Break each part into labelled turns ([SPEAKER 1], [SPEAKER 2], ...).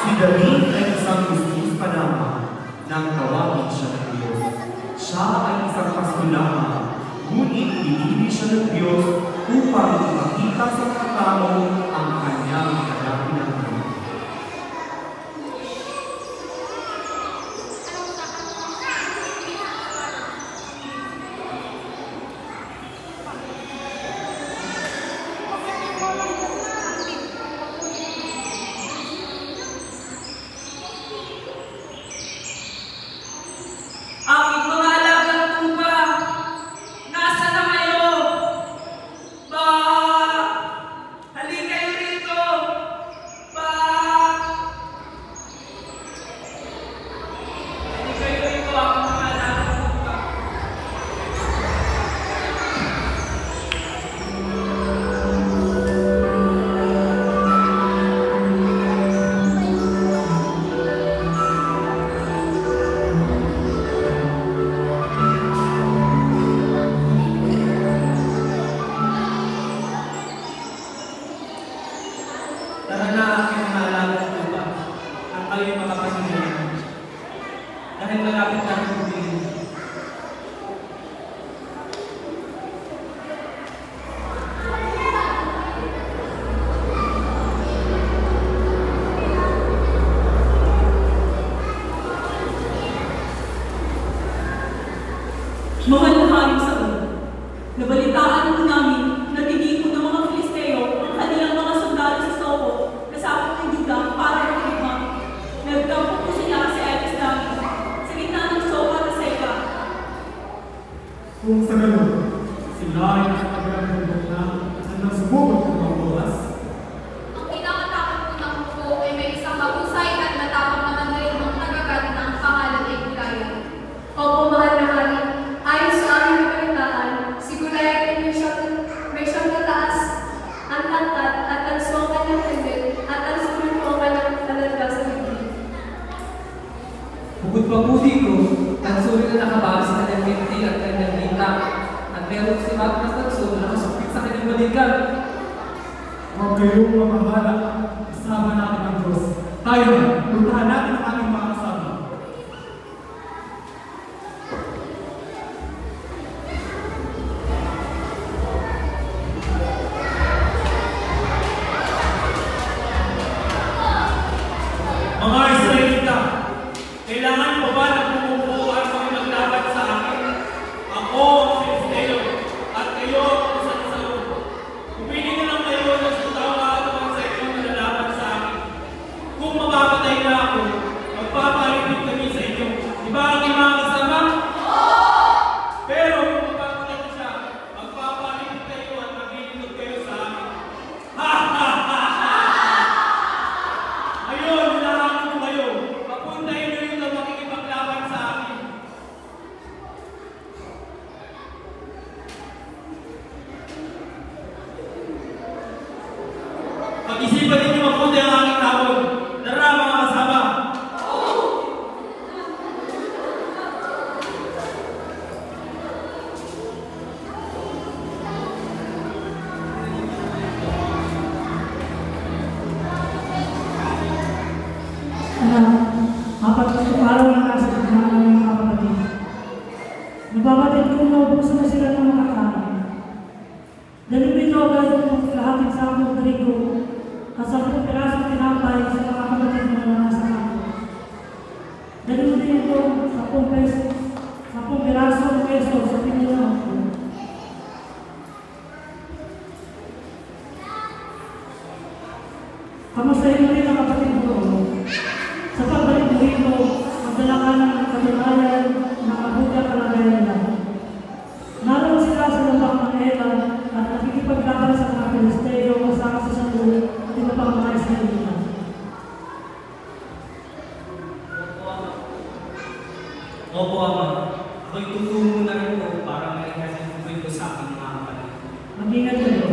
[SPEAKER 1] Si David ay isang Muslim panama nang tawagin siya ng Diyos. Siya ay isang pasto lamang, ngunit pinili siya ng Diyos upang ipakita sa mga tao ang kanyang kadakilaan.
[SPEAKER 2] Mahal na Haring Saul, nabalitaan po namin na tinipon ng mga Filisteo ang kanilang mga sundalo sa Sopo kasama ng Juda para makigma. Nagkampo po sila sa Elis namin, sa gitna ng Sopo at Seka.
[SPEAKER 3] Kung sa ganun, sila ay nakakabilang bundok na nasubukot ng mga oras.
[SPEAKER 4] Ang kinakatakot po ng po ay may isang mahusay at matapang naman na yung nagagat ng pangalan ay Goliath.
[SPEAKER 5] Opo, mahal na Hari. Ayon sa aming kapalitaan, si Goliath ay may siyang tataas, ang tangkad at ang suwang kanyang helmet at ang sulit po ang kanyang talaga sa bibig.
[SPEAKER 6] Bukod pa po dito, ang sulit na nakabali sa kanyang binti at kanyang hita at meron si Magnus ng sulit na nakasupit sa kanyang balikan.
[SPEAKER 3] Huwag kayong mamahala, kasama natin ang Diyos. Tayo na, puntahan natin ang ating mga kasama.
[SPEAKER 1] Mga Israelita, kailangan pa ba na pumupuo at maglaban sa akin? Ako ang Filisteo at kayo ang isang Saul. Pumili na lang kayo ng sundalo at sa inyong nalalaban sa akin. Kung mapapatay na ako, magpapalipid kami sa inyo. Di ba ang mga kasama? Pero kung mapapatay na siya, magpapalipid kayo at maglilingkod kayo sa akin. Ha ha ha! Ayun, hinahanap ko kayo. Papuntahin nyo yung makikipaglaban sa akin. Pag-isipan ninyo mabuti ang aking tawag. Tara mga kasama.
[SPEAKER 7] Apat na araw na nasa gitna ng mga kapatid. Nababatid kong naubos na sila ng mga kanin. Dalawin ito agad ng lahating sakong trigo at 10 pirasong tinapay sa mga kapatid na nasa kampo. Dalawin din ito 10 pesos, 10 pirasong peso sa pinulang ko. Kamustahin mo rin ang kapatid ko. Sa pagbalik mo rito, magdala ka ng katunayan na kabuti ang kalagayan nila. Naroon sila sa lumbang ng Elam at nakikipaglaban sa mga Filisteo kasama sa Saul at iba pang mga Israelita.
[SPEAKER 1] Opo, Ama. Ako'y tutulong na rin po para maihasin ko ito sa aking mga kapatid.
[SPEAKER 7] Mag-ingat kayo.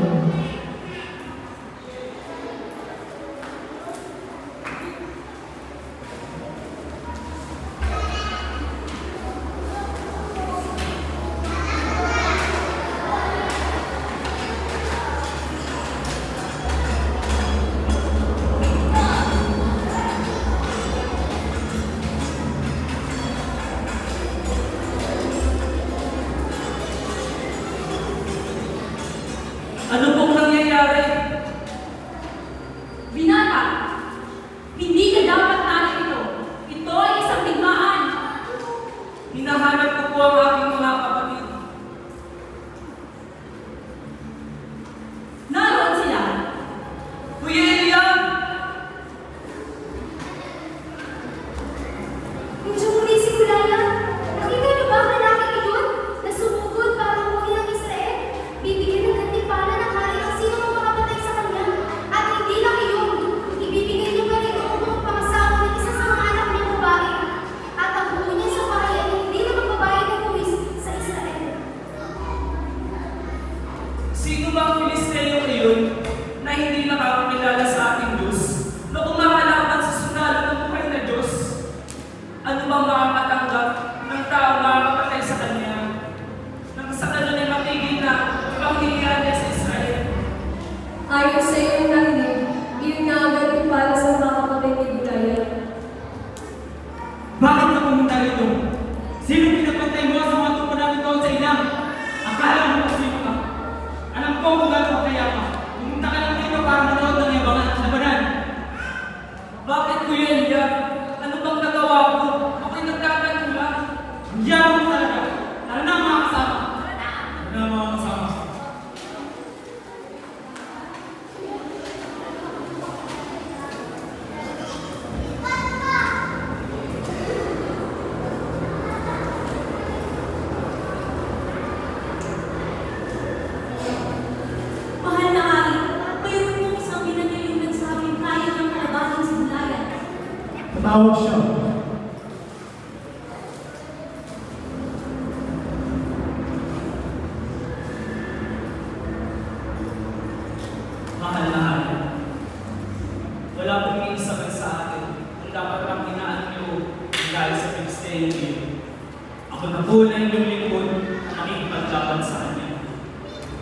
[SPEAKER 2] Binata, hindi ka dapat narito. Ito ay isang digmaan.
[SPEAKER 1] Hinahanap ko po ang aking mga kapatid.
[SPEAKER 2] Naroon sila.
[SPEAKER 1] Kuya Eliam!
[SPEAKER 5] Medyo muli si Gulaya. Nakita niyo ba ang lalaking iyon na sumugod para umuwi ng Israel? Bibigyan ng gantimpala ng hari ang sino mang makapatay sa kanya. At hindi lang iyon, ibibigay niya pa rin ang buong pangasawa ng isa sa mga anak niyang babae. At ang buo niya sa bahay ay hindi na magbabayad ng buwis sa Israel.
[SPEAKER 1] Sino ba ang Filisteo ngayon na hindi nakakakilala sa ating Diyos? Na kumakalaban sa sundalo ng buhay na Diyos? Ano bang makakatanggap ng taong makakapatay sa kanya? Nang sa kanya niya matigil na panghihirap niya sa Israel?
[SPEAKER 5] Ayon sa iyong narinig, iyon nga ang gantimpala sa mga kapatid ni Gulaya.
[SPEAKER 3] Bakit ka pumunta rito? Sino pinapantay mo sa mga tupo namin doon sa ilang? Akala mo kung sino ka? Alam ko kung gano'n ka kaya ka. Pumunta ka lang dito para manood ng yabangan at labanan.
[SPEAKER 1] Bakit Kuya Eliam? Ano bang nagawa ko? Ako'y nagtatanong lang.
[SPEAKER 3] Ang yaman mo talaga. Tara na mga kasama. Tara na mga kasama.
[SPEAKER 2] Mahal na hari, mayroon mong isang binanayong nagsabing kaya ng kalabanin sa Gulaya.
[SPEAKER 3] Tatawag siya.
[SPEAKER 1] Mahal na hari. Wala pong iisabay sa atin kung dapat ang hinaan niyo dahil sa Filisteo niyo. Ako na po na inyong lingkod ang makikipaglaban sa kanya.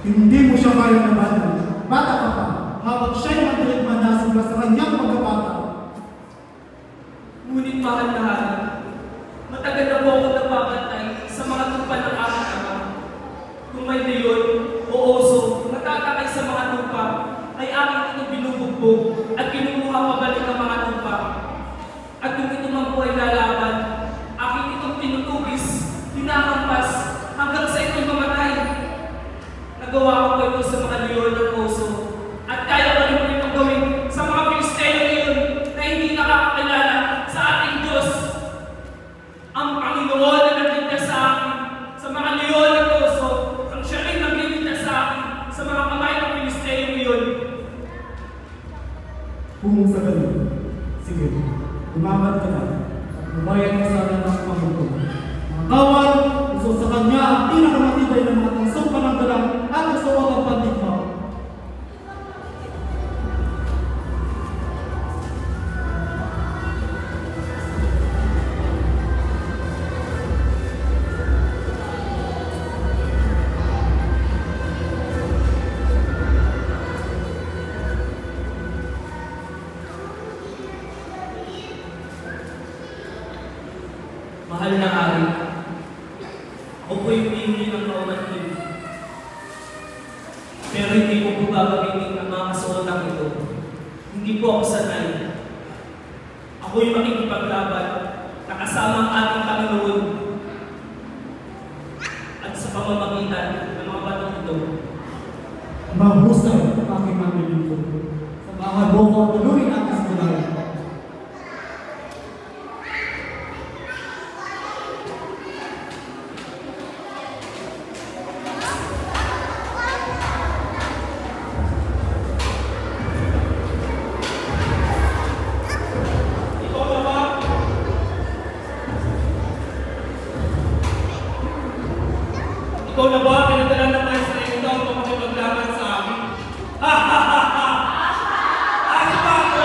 [SPEAKER 3] Hindi mo siya kaya labanan. Bata ka pa. Habang siya'y matilig-manda sa kanyang pagkabata.
[SPEAKER 1] Ngunit mahal na hari, matagal na po ako nagpapantay sa mga tupa ng aking ama. Kung may leon o oso natatakay sa mga tupa, ay aking ito binubugbog at kinukuha pabalik ang mga tupa. At kung ito man po ay lalaban, aking itong tinutubis, hinahampas, hanggang sa ito'y mamatay. Nagawa ko po ito sa mga leon at oso, at kaya ko rin po itong gawin sa mga Filisteo ngayon na hindi nakakakilala sa ating Diyos. Ang Panginoon na nagligtas sa akin sa mga leon at oso, ang siya rin nagligtas sa akin sa mga kamay ng Filisteo ngayon.
[SPEAKER 3] Kung sa ganun, sige, umamat ka na at mabayan ka sana ng pangutong. Mga kawan, gusto sa kanya ang pinakamatibay ng mga tangsong pananggalang at kasuwag ang pandigma.
[SPEAKER 1] Mahal na hari, ako po'y humingi ng kaumanhin. Pero hindi ko po gagamitin ang mga kasuotang ito. Hindi po ako sanay. Ako'y makikipaglaban na kasama ang ating Panginoon at sa pamamagitan ng mga batong ito.
[SPEAKER 3] Mahusay ang aking mga lingkod. Sa mga boko, tuloy ang kasalanan.
[SPEAKER 1] Ikaw na ba? Ikaw na ba? Pinadala ng mga Israelita upang makipaglaban sa amin? Ha ha ha ha! Ano ba ako?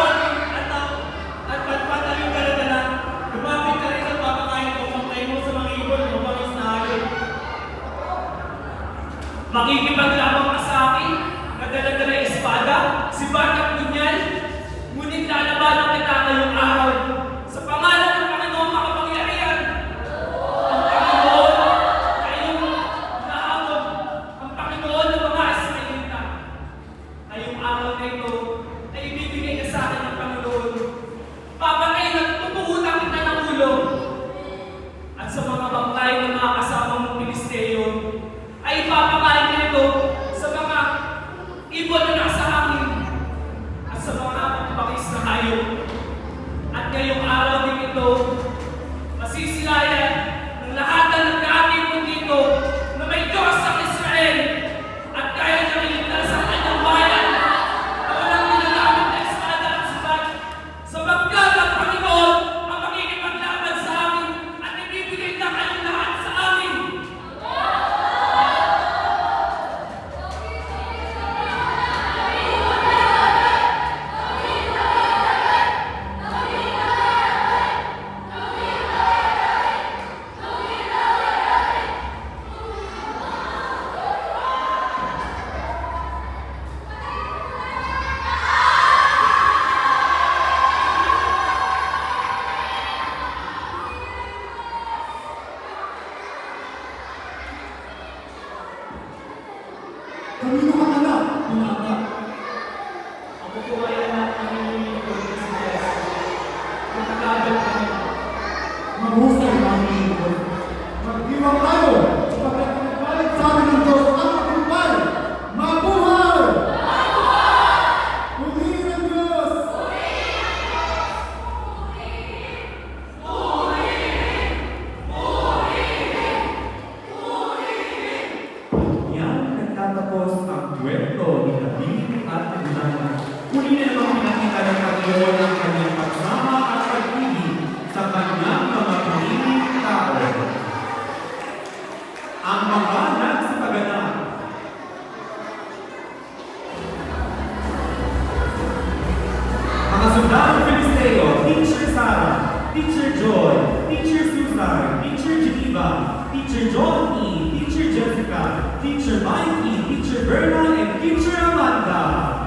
[SPEAKER 3] Soldado Filisteo, Teacher Sarah, Teacher Joy, Teacher Susan, Teacher Geneva, Teacher John E, Teacher Jessica, Teacher Mikey, Teacher Berna, and Teacher Amanda.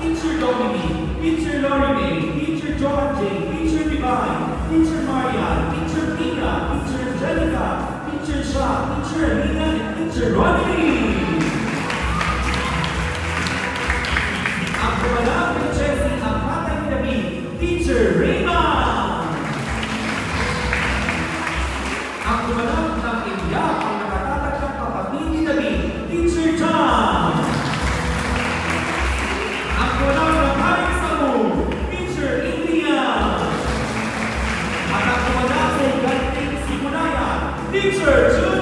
[SPEAKER 3] Teacher Dominique, Teacher Lori May, Teacher Joan J, Teacher Divine, Teacher Marian, Teacher Pina, Teacher Angelica, Teacher Sha, Teacher Alina, and Teacher Ronnie. Ang kumalang ng Jessie, ang patay ni David, Teacher Raymond. Ang kumalang ng India, ang nakatatag ng kapatid ni David, Teacher John. Ang kumalang ng Haring Saul, Teacher India. At ang kumalang sa Iganting Simunaya, Teacher Julie.